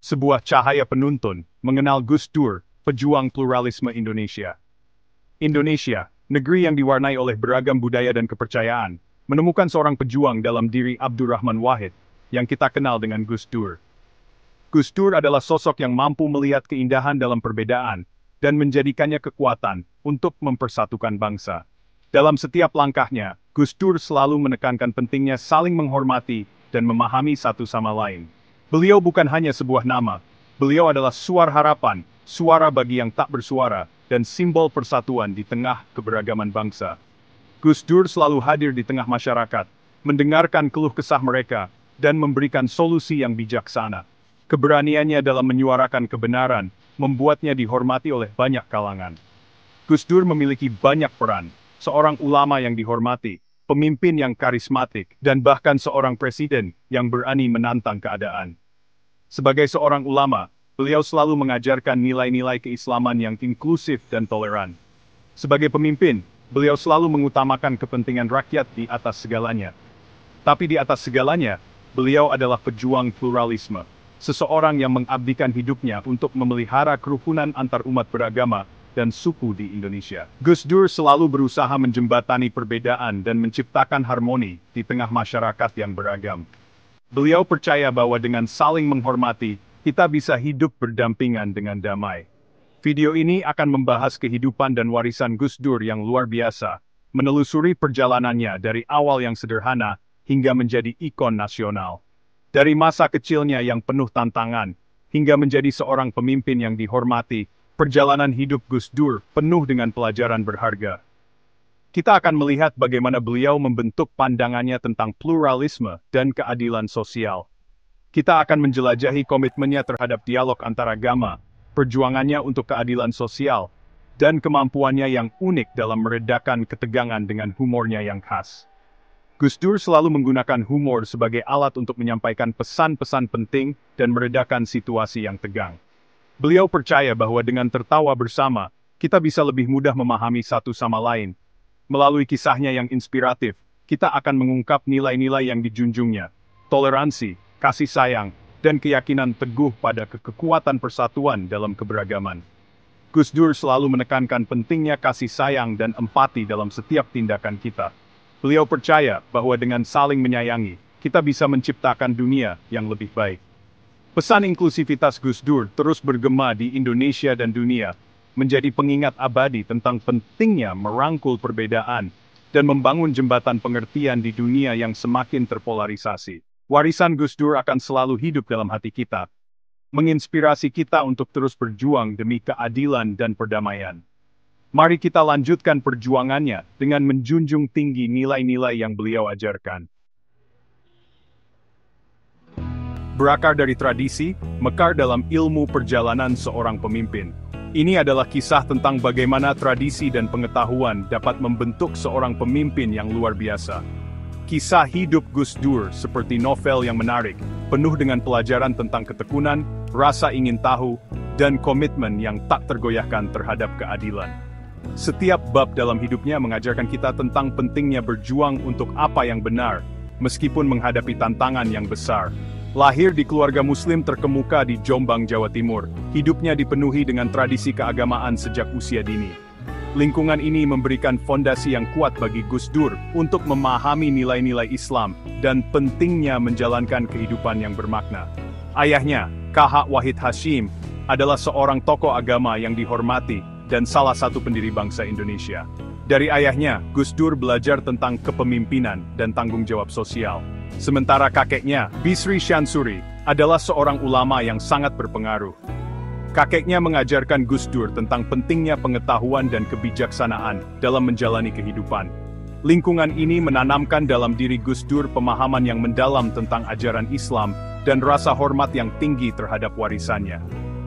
sebuah cahaya penuntun mengenal Gus Dur, pejuang pluralisme Indonesia. Indonesia, negeri yang diwarnai oleh beragam budaya dan kepercayaan, menemukan seorang pejuang dalam diri Abdurrahman Wahid, yang kita kenal dengan Gus Dur. Gus Dur adalah sosok yang mampu melihat keindahan dalam perbedaan, dan menjadikannya kekuatan untuk mempersatukan bangsa. Dalam setiap langkahnya, Gus Dur selalu menekankan pentingnya saling menghormati dan memahami satu sama lain. Beliau bukan hanya sebuah nama, beliau adalah suara harapan, suara bagi yang tak bersuara, dan simbol persatuan di tengah keberagaman bangsa. Gus Dur selalu hadir di tengah masyarakat, mendengarkan keluh kesah mereka, dan memberikan solusi yang bijaksana. Keberaniannya dalam menyuarakan kebenaran, membuatnya dihormati oleh banyak kalangan. Gus Dur memiliki banyak peran, seorang ulama yang dihormati, pemimpin yang karismatik, dan bahkan seorang presiden yang berani menantang keadaan. Sebagai seorang ulama, beliau selalu mengajarkan nilai-nilai keislaman yang inklusif dan toleran. Sebagai pemimpin, beliau selalu mengutamakan kepentingan rakyat di atas segalanya. Tapi di atas segalanya, beliau adalah pejuang pluralisme. Seseorang yang mengabdikan hidupnya untuk memelihara kerukunan antar umat beragama dan suku di Indonesia. Gus Dur selalu berusaha menjembatani perbedaan dan menciptakan harmoni di tengah masyarakat yang beragam. Beliau percaya bahwa dengan saling menghormati, kita bisa hidup berdampingan dengan damai. Video ini akan membahas kehidupan dan warisan Gus Dur yang luar biasa, menelusuri perjalanannya dari awal yang sederhana hingga menjadi ikon nasional. Dari masa kecilnya yang penuh tantangan, hingga menjadi seorang pemimpin yang dihormati, perjalanan hidup Gus Dur penuh dengan pelajaran berharga. Kita akan melihat bagaimana beliau membentuk pandangannya tentang pluralisme dan keadilan sosial. Kita akan menjelajahi komitmennya terhadap dialog antaragama, perjuangannya untuk keadilan sosial, dan kemampuannya yang unik dalam meredakan ketegangan dengan humornya yang khas. Gus Dur selalu menggunakan humor sebagai alat untuk menyampaikan pesan-pesan penting dan meredakan situasi yang tegang. Beliau percaya bahwa dengan tertawa bersama, kita bisa lebih mudah memahami satu sama lain. Melalui kisahnya yang inspiratif, kita akan mengungkap nilai-nilai yang dijunjungnya, toleransi, kasih sayang, dan keyakinan teguh pada kekuatan persatuan dalam keberagaman. Gus Dur selalu menekankan pentingnya kasih sayang dan empati dalam setiap tindakan kita. Beliau percaya bahwa dengan saling menyayangi, kita bisa menciptakan dunia yang lebih baik. Pesan inklusivitas Gus Dur terus bergema di Indonesia dan dunia, menjadi pengingat abadi tentang pentingnya merangkul perbedaan dan membangun jembatan pengertian di dunia yang semakin terpolarisasi. Warisan Gus Dur akan selalu hidup dalam hati kita, menginspirasi kita untuk terus berjuang demi keadilan dan perdamaian. Mari kita lanjutkan perjuangannya dengan menjunjung tinggi nilai-nilai yang beliau ajarkan. Berakar dari tradisi, mekar dalam ilmu perjalanan seorang pemimpin. Ini adalah kisah tentang bagaimana tradisi dan pengetahuan dapat membentuk seorang pemimpin yang luar biasa. Kisah hidup Gus Dur seperti novel yang menarik, penuh dengan pelajaran tentang ketekunan, rasa ingin tahu, dan komitmen yang tak tergoyahkan terhadap keadilan. Setiap bab dalam hidupnya mengajarkan kita tentang pentingnya berjuang untuk apa yang benar, meskipun menghadapi tantangan yang besar. Lahir di keluarga Muslim terkemuka di Jombang, Jawa Timur, hidupnya dipenuhi dengan tradisi keagamaan sejak usia dini. Lingkungan ini memberikan fondasi yang kuat bagi Gus Dur untuk memahami nilai-nilai Islam dan pentingnya menjalankan kehidupan yang bermakna. Ayahnya, KH Wahid Hasyim, adalah seorang tokoh agama yang dihormati dan salah satu pendiri bangsa Indonesia. Dari ayahnya, Gus Dur belajar tentang kepemimpinan dan tanggung jawab sosial. Sementara kakeknya, Bisri Syansuri, adalah seorang ulama yang sangat berpengaruh. Kakeknya mengajarkan Gus Dur tentang pentingnya pengetahuan dan kebijaksanaan dalam menjalani kehidupan. Lingkungan ini menanamkan dalam diri Gus Dur pemahaman yang mendalam tentang ajaran Islam dan rasa hormat yang tinggi terhadap warisannya.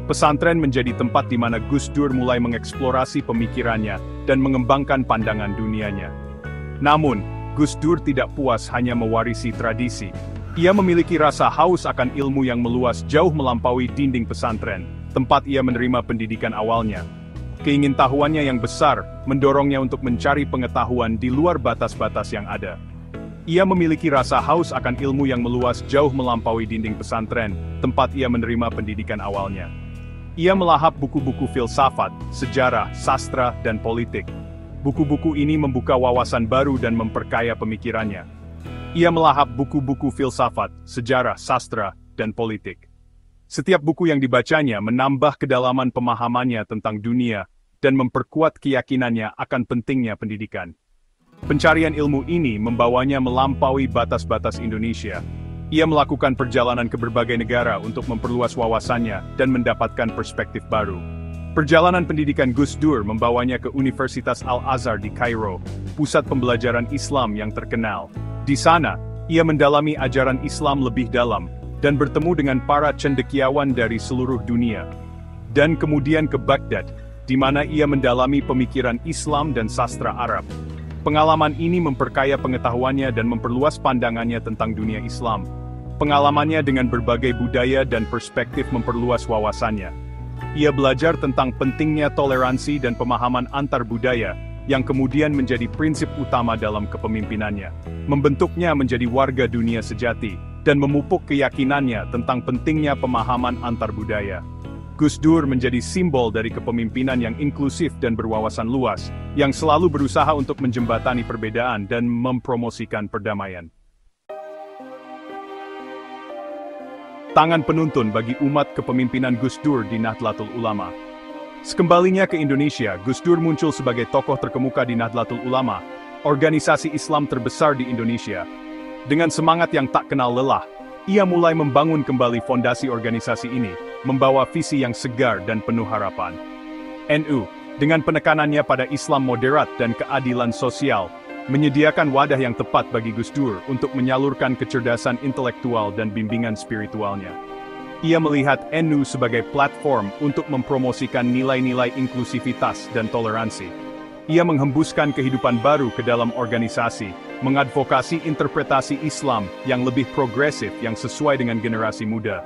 Pesantren menjadi tempat di mana Gus Dur mulai mengeksplorasi pemikirannya dan mengembangkan pandangan dunianya. Namun, Gus Dur tidak puas hanya mewarisi tradisi. Ia memiliki rasa haus akan ilmu yang meluas jauh melampaui dinding pesantren, tempat ia menerima pendidikan awalnya. Keingintahuannya yang besar mendorongnya untuk mencari pengetahuan di luar batas-batas yang ada. Ia memiliki rasa haus akan ilmu yang meluas jauh melampaui dinding pesantren, tempat ia menerima pendidikan awalnya. Ia melahap buku-buku filsafat, sejarah, sastra, dan politik. Buku-buku ini membuka wawasan baru dan memperkaya pemikirannya. Ia melahap buku-buku filsafat, sejarah, sastra, dan politik. Setiap buku yang dibacanya menambah kedalaman pemahamannya tentang dunia dan memperkuat keyakinannya akan pentingnya pendidikan. Pencarian ilmu ini membawanya melampaui batas-batas Indonesia. Ia melakukan perjalanan ke berbagai negara untuk memperluas wawasannya dan mendapatkan perspektif baru. Perjalanan pendidikan Gus Dur membawanya ke Universitas Al-Azhar di Kairo, pusat pembelajaran Islam yang terkenal. Di sana, ia mendalami ajaran Islam lebih dalam dan bertemu dengan para cendekiawan dari seluruh dunia. Dan kemudian ke Baghdad, di mana ia mendalami pemikiran Islam dan sastra Arab. Pengalaman ini memperkaya pengetahuannya dan memperluas pandangannya tentang dunia Islam. Pengalamannya dengan berbagai budaya dan perspektif memperluas wawasannya. Ia belajar tentang pentingnya toleransi dan pemahaman antar budaya, yang kemudian menjadi prinsip utama dalam kepemimpinannya. Membentuknya menjadi warga dunia sejati, dan memupuk keyakinannya tentang pentingnya pemahaman antar budaya. Gus Dur menjadi simbol dari kepemimpinan yang inklusif dan berwawasan luas, yang selalu berusaha untuk menjembatani perbedaan dan mempromosikan perdamaian. Tangan penuntun bagi umat kepemimpinan Gus Dur di Nahdlatul Ulama. Sekembalinya ke Indonesia, Gus Dur muncul sebagai tokoh terkemuka di Nahdlatul Ulama, organisasi Islam terbesar di Indonesia. Dengan semangat yang tak kenal lelah, ia mulai membangun kembali fondasi organisasi ini, membawa visi yang segar dan penuh harapan. NU, dengan penekanannya pada Islam moderat dan keadilan sosial, menyediakan wadah yang tepat bagi Gus Dur untuk menyalurkan kecerdasan intelektual dan bimbingan spiritualnya. Ia melihat NU sebagai platform untuk mempromosikan nilai-nilai inklusivitas dan toleransi. Ia menghembuskan kehidupan baru ke dalam organisasi, mengadvokasi interpretasi Islam yang lebih progresif yang sesuai dengan generasi muda.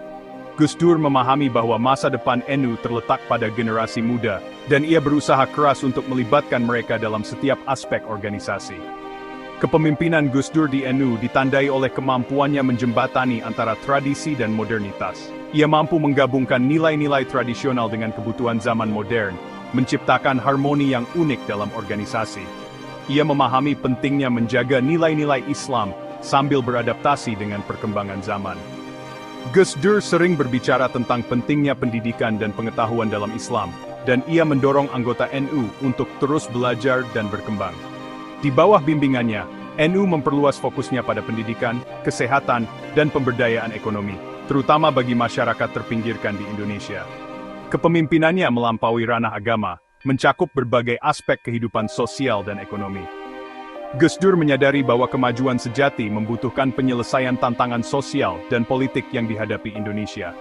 Gus Dur memahami bahwa masa depan NU terletak pada generasi muda, dan ia berusaha keras untuk melibatkan mereka dalam setiap aspek organisasi. Kepemimpinan Gus Dur di NU ditandai oleh kemampuannya menjembatani antara tradisi dan modernitas. Ia mampu menggabungkan nilai-nilai tradisional dengan kebutuhan zaman modern, menciptakan harmoni yang unik dalam organisasi. Ia memahami pentingnya menjaga nilai-nilai Islam sambil beradaptasi dengan perkembangan zaman. Gus Dur sering berbicara tentang pentingnya pendidikan dan pengetahuan dalam Islam, dan ia mendorong anggota NU untuk terus belajar dan berkembang. Di bawah bimbingannya, NU memperluas fokusnya pada pendidikan, kesehatan, dan pemberdayaan ekonomi, terutama bagi masyarakat terpinggirkan di Indonesia. Kepemimpinannya melampaui ranah agama, mencakup berbagai aspek kehidupan sosial dan ekonomi. Gus Dur menyadari bahwa kemajuan sejati membutuhkan penyelesaian tantangan sosial dan politik yang dihadapi Indonesia.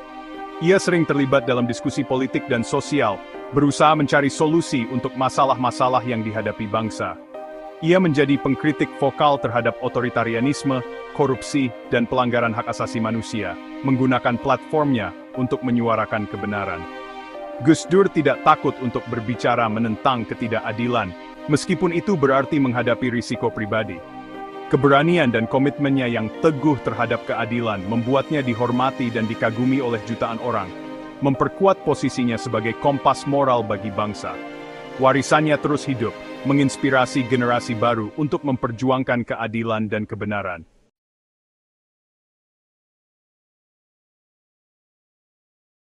Ia sering terlibat dalam diskusi politik dan sosial, berusaha mencari solusi untuk masalah-masalah yang dihadapi bangsa. Ia menjadi pengkritik vokal terhadap otoritarianisme, korupsi, dan pelanggaran hak asasi manusia, menggunakan platformnya untuk menyuarakan kebenaran. Gus Dur tidak takut untuk berbicara menentang ketidakadilan, meskipun itu berarti menghadapi risiko pribadi. Keberanian dan komitmennya yang teguh terhadap keadilan membuatnya dihormati dan dikagumi oleh jutaan orang, memperkuat posisinya sebagai kompas moral bagi bangsa. Warisannya terus hidup, menginspirasi generasi baru untuk memperjuangkan keadilan dan kebenaran.